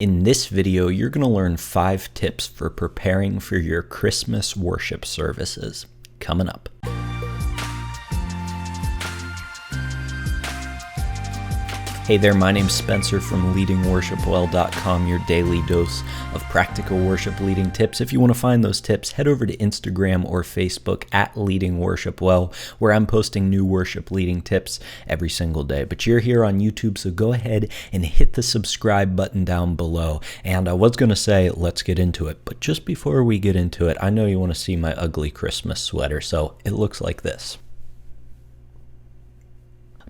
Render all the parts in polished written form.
In this video, you're going to learn 5 tips for preparing for your Christmas worship services. Coming up. Hey there, my name's Spencer from leadingworshipwell.com, your daily dose of practical worship leading tips. If you want to find those tips, head over to Instagram or Facebook at Leading Worship Well, where I'm posting new worship leading tips every single day. But you're here on YouTube, so go ahead and hit the subscribe button down below. And I was going to say, let's get into it. But just before we get into it, I know you want to see my ugly Christmas sweater, so it looks like this.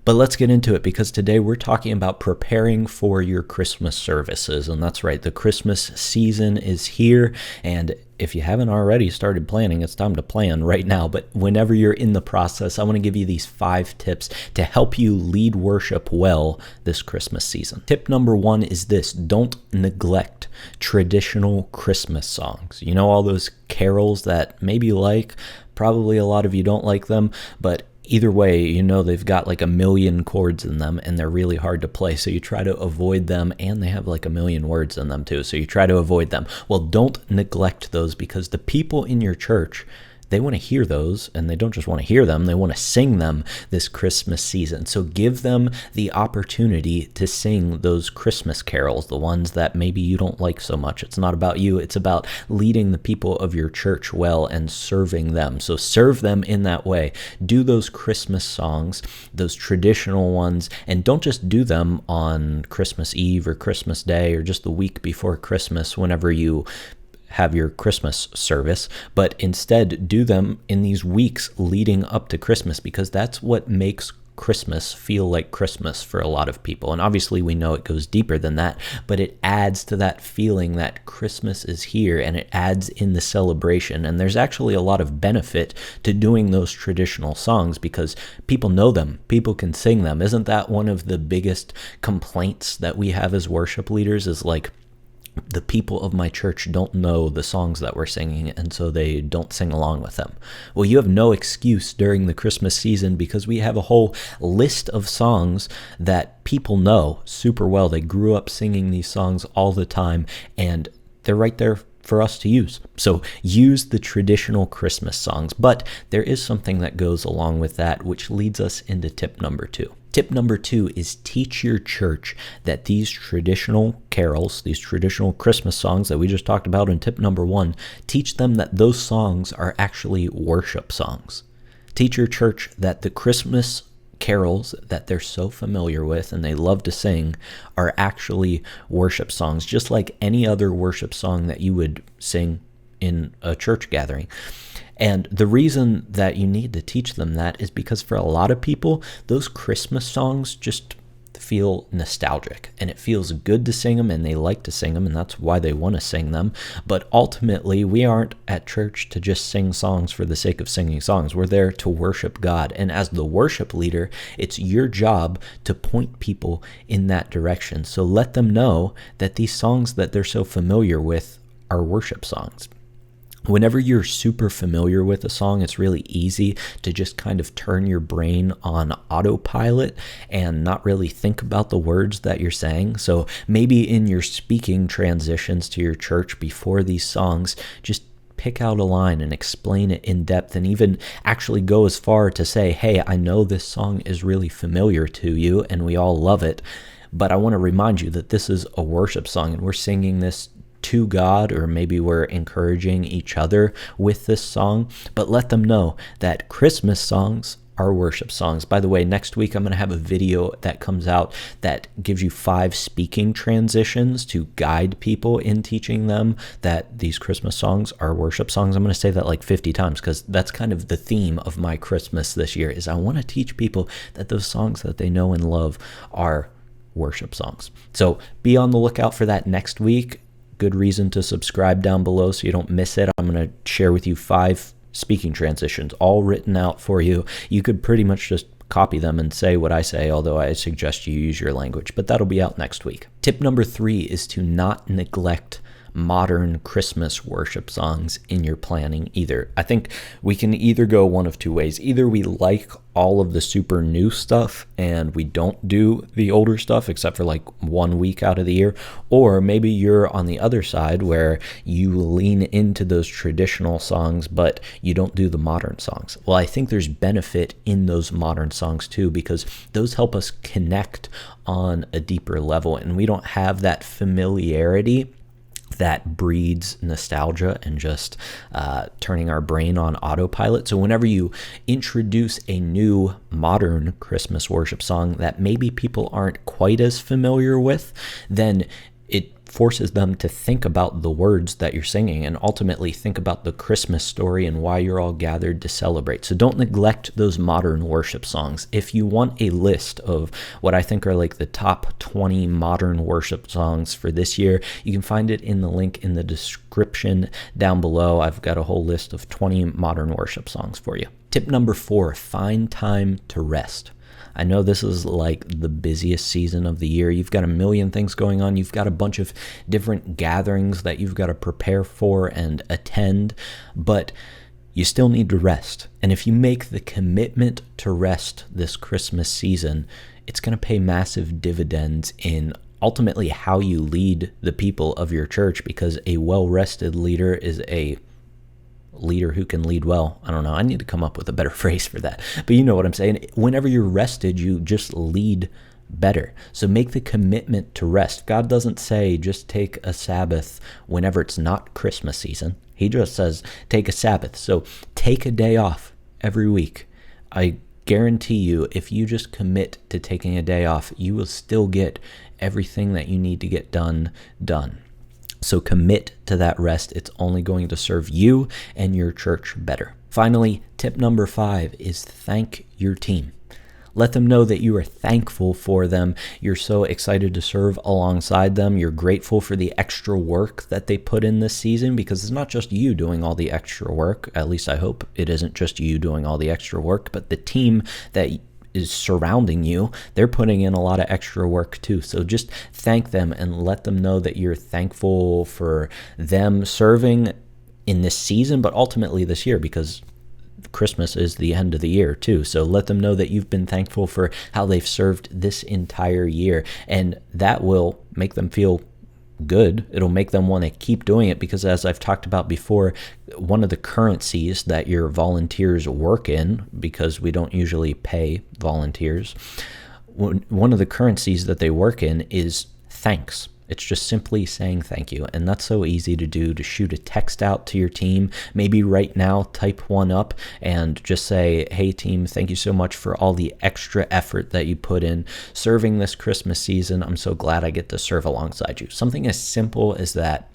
But let's get into it, because today we're talking about preparing for your Christmas services. And that's right, the Christmas season is here. And if you haven't already started planning, it's time to plan right now. But whenever you're in the process, I want to give you these 5 tips to help you lead worship well this Christmas season. Tip number 1 is this: don't neglect traditional Christmas songs. You know, all those carols that maybe you like, probably a lot of you don't like them, but either way, you know they've got like a million chords in them and they're really hard to play. So you try to avoid them, and they have like a million words in them too. So you try to avoid them. Well, don't neglect those, because the people in your church, they want to hear those, and they don't just want to hear them, they want to sing them this Christmas season. So give them the opportunity to sing those Christmas carols, the ones that maybe you don't like so much. It's not about you, it's about leading the people of your church well and serving them. So serve them in that way. Do those Christmas songs, those traditional ones, and don't just do them on Christmas Eve or Christmas Day or just the week before Christmas whenever you have your Christmas service, but instead do them in these weeks leading up to Christmas, because that's what makes Christmas feel like Christmas for a lot of people. And obviously we know it goes deeper than that, but it adds to that feeling that Christmas is here, and it adds in the celebration. And there's actually a lot of benefit to doing those traditional songs, because people know them, people can sing them. Isn't that one of the biggest complaints that we have as worship leaders, is like, the people of my church don't know the songs that we're singing, and so they don't sing along with them. Well, you have no excuse during the Christmas season, because we have a whole list of songs that people know super well. They grew up singing these songs all the time, and they're right there for us to use. So use the traditional Christmas songs. But there is something that goes along with that, which leads us into tip number 2. Tip number 2 is teach your church that these traditional carols, these traditional Christmas songs that we just talked about in tip number 1, teach them that those songs are actually worship songs. Teach your church that the Christmas carols that they're so familiar with and they love to sing are actually worship songs, just like any other worship song that you would sing in a church gathering. And the reason that you need to teach them that is because for a lot of people, those Christmas songs just feel nostalgic, and it feels good to sing them, and they like to sing them, and that's why they want to sing them. But ultimately, we aren't at church to just sing songs for the sake of singing songs. We're there to worship God. And as the worship leader, it's your job to point people in that direction. So let them know that these songs that they're so familiar with are worship songs. Whenever you're super familiar with a song, it's really easy to just kind of turn your brain on autopilot and not really think about the words that you're saying. So maybe in your speaking transitions to your church before these songs, just pick out a line and explain it in depth, and even actually go as far to say, hey, I know this song is really familiar to you and we all love it, but I want to remind you that this is a worship song and we're singing this to God, or maybe we're encouraging each other with this song. But let them know that Christmas songs are worship songs. By the way, next week I'm going to have a video that comes out that gives you 5 speaking transitions to guide people in teaching them that these Christmas songs are worship songs. I'm going to say that like 50 times, because that's kind of the theme of my Christmas this year, is I want to teach people that those songs that they know and love are worship songs. So be on the lookout for that next week. Good reason to subscribe down below so you don't miss it. I'm going to share with you 5 speaking transitions, all written out for you. You could pretty much just copy them and say what I say, although I suggest you use your language, but that'll be out next week. Tip number 3 is to not neglect modern Christmas worship songs in your planning either. I think we can either go one of two ways. Either we like all of the super new stuff and we don't do the older stuff except for like 1 week out of the year, or maybe you're on the other side where you lean into those traditional songs but you don't do the modern songs. Well, I think there's benefit in those modern songs too, because those help us connect on a deeper level, and we don't have that familiarity that breeds nostalgia and just turning our brain on autopilot. So whenever you introduce a new modern Christmas worship song that maybe people aren't quite as familiar with, then it forces them to think about the words that you're singing and ultimately think about the Christmas story and why you're all gathered to celebrate. So don't neglect those modern worship songs. If you want a list of what I think are like the top 20 modern worship songs for this year, you can find it in the link in the description down below. I've got a whole list of 20 modern worship songs for you. Tip number 4, find time to rest. I know this is like the busiest season of the year. You've got a million things going on. You've got a bunch of different gatherings that you've got to prepare for and attend, but you still need to rest. And if you make the commitment to rest this Christmas season, it's going to pay massive dividends in ultimately how you lead the people of your church, because a well-rested leader is a leader who can lead well. I don't know. I need to come up with a better phrase for that. But you know what I'm saying. Whenever you're rested, you just lead better. So make the commitment to rest. God doesn't say just take a Sabbath whenever it's not Christmas season. He just says take a Sabbath. So take a day off every week. I guarantee you, if you just commit to taking a day off, you will still get everything that you need to get done. So commit to that rest. It's only going to serve you and your church better. Finally, tip number 5 is thank your team. Let them know that you are thankful for them. You're so excited to serve alongside them. You're grateful for the extra work that they put in this season, because it's not just you doing all the extra work. At least I hope it isn't just you doing all the extra work, but the team that is surrounding you, they're putting in a lot of extra work too. So just thank them and let them know that you're thankful for them serving in this season, but ultimately this year, because Christmas is the end of the year too. So let them know that you've been thankful for how they've served this entire year, and that will make them feel good. It'll make them want to keep doing it, because as I've talked about before, one of the currencies that your volunteers work in, because we don't usually pay volunteers, one of the currencies that they work in is thanks. It's just simply saying thank you. And that's so easy to do, to shoot a text out to your team. Maybe right now, type one up and just say, hey team, thank you so much for all the extra effort that you put in serving this Christmas season. I'm so glad I get to serve alongside you. Something as simple as that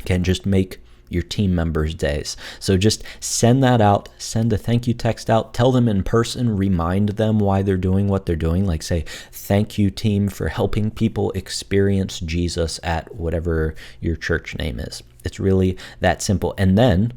can just make your team members' days. So just send that out, send a thank you text out, tell them in person, remind them why they're doing what they're doing. Like say, thank you team for helping people experience Jesus at whatever your church name is. It's really that simple. And then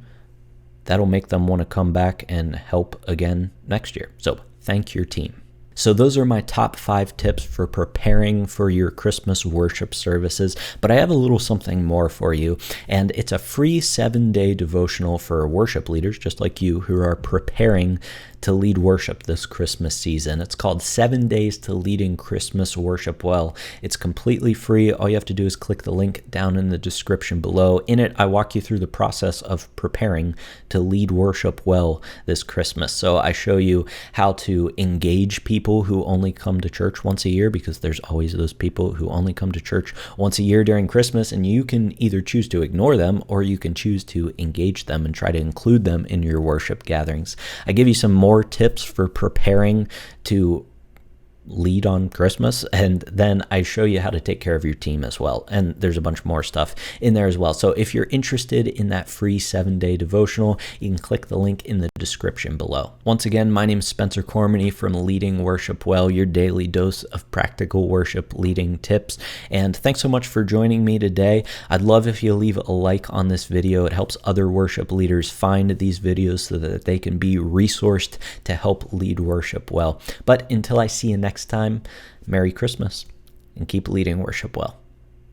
that'll make them want to come back and help again next year. So thank your team. So those are my top 5 tips for preparing for your Christmas worship services, but I have a little something more for you, and it's a free 7-day devotional for worship leaders just like you who are preparing to lead worship this Christmas season. It's called 7 Days to Leading Christmas Worship Well. It's completely free. All you have to do is click the link down in the description below. In it, I walk you through the process of preparing to lead worship well this Christmas. So I show you how to engage people who only come to church once a year, because there's always those people who only come to church once a year during Christmas, and you can either choose to ignore them or you can choose to engage them and try to include them in your worship gatherings. I give you some more tips for preparing to lead on Christmas, and then I show you how to take care of your team as well. And there's a bunch more stuff in there as well. So if you're interested in that free 7-day devotional, you can click the link in the description below. Once again, my name is Spencer Cormany from Leading Worship Well, your daily dose of practical worship leading tips. And thanks so much for joining me today. I'd love if you leave a like on this video. It helps other worship leaders find these videos so that they can be resourced to help lead worship well. But until I see you next time, Merry Christmas and keep leading worship well.